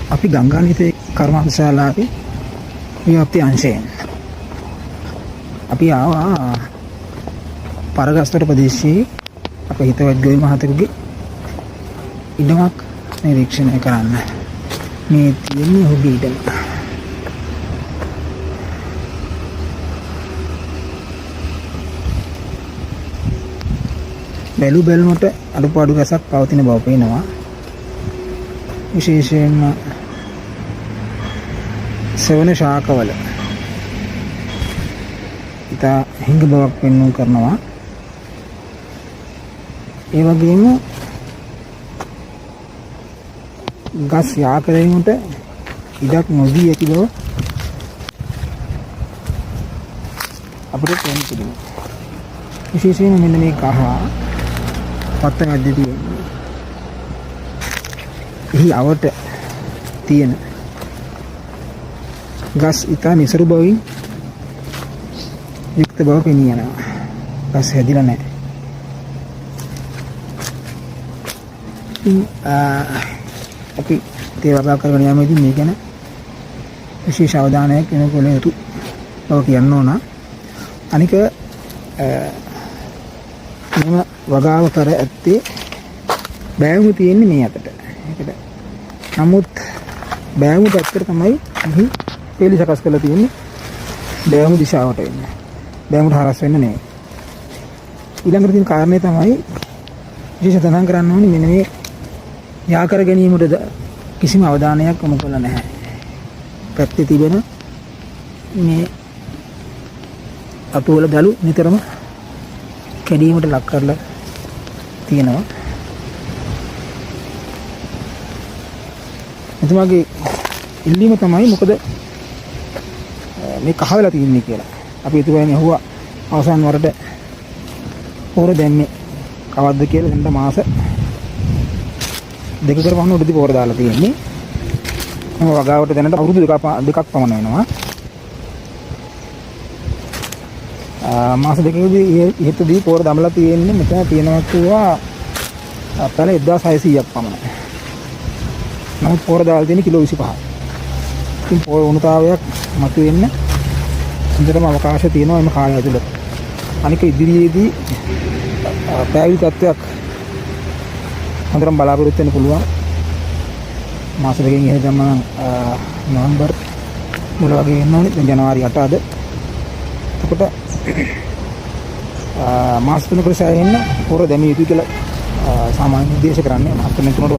අපි ගංගානිතේ කර්මාන්තශාලාවේ ව්‍යාප්ති අංශයෙන් අපි ආවා පරගස්තර ප්‍රදේශයේ අපේ හිතවත් ගොවි මහතුරුගේ ඉඩමක් නිරීක්ෂණය කරන්න. මේ තියෙන්නේ ඔහුගේ ඉඩම. බැලු බැලමට අඩුපාඩු රසක් පවතින බව පේනවා. විශේෂයෙන්ම සෙවන ශාකවල ඉතා හිඟ බවක් පෙන්වු කරනවා. ඒ වගේම ගස් යාකරීමට ඉඩක් නොදී ඇති බව අපිට පේනවා. විශේෂයෙන්ම මෙන්න මේ කහ පත්ත මැද්දේ තියෙන්නේ. එහි අවට තියෙන ගස් ඉතා නිසරු බවින් යුක්ත බව පෙනී යනවා. ගස් හැදිලා නැහැ. අපි තේ වර්ධා කරගෙන යාමේදී මේ ගැන විශේෂ අවධානයක් යොමු යුතු බව කියන්න ඕන. අනික මෙම වගාව කර ඇත්තේ බෑවුම තියෙන්නේ මේ අතට. ඒකට නමුත් බෑවුම පැත්තට තමයි මෙහි පෙළි සකස් කරලා තියෙන්නේ. බෑවුම දිශාවට වෙන්නේ. බෑවුමට හරස් වෙන්න නෙවෙයි. ඊළඟට තියෙන කාරණේ තමයි විශේෂ තනං කරන්න ඕනේ මෙන්න මේ යා කර ගැනීමට කිසිම අවධානයක් යොමු කළා නැහැ. පැත්තේ තිබෙන මේ අතුවල දලු නිතරම කැඩීමට ලක් කරලා තියෙනවා. එතුමාගේ ඉල්ලීම තමයි මොකද මේ කහ වෙලා තියෙන්නේ කියලා. අපි එතුමාගෙන් අහුවා අවසන් වරට පොර දැම්මේ කවද්ද කියලා. දැන් මාස දෙකකට වහන උඩදී පොර දාලා තියෙන්නේ. මම වගාවට දැනට අවුරුදු දෙකක් පමණ වෙනවා. මාස දෙකකදී ඉහතදී පොර දමලා තියෙන්නේ. මෙතන තියෙනවා කිව්වා පැල 1600ක් පමණ. නමුත් පොර දාලා තියෙන්නේ කිලෝ 25ක්. ඉතින් පොර උණුතාවයක් මතුවෙන්න හොඳටම අවකාශ තියෙනවා මේ කාලය ඇතුළත. අනික ඉදිරියේදී පැවිදි තත්ත්වයක් හොඳටම බලාපොරොත්තු වෙන්න පුළුවන්. මාස දෙකකින් ඉහළ ගමන් නොවැම්බර් මුල වගේ එන්න ඕනේ. දැන් ජනවාරි 8 අද. එතකොට මාස 3කට සෑහෙන්න පොර දැමිය යුතුයි කියලා සාමාන්‍ය උදේශ කරන්නේ. මාස 3කට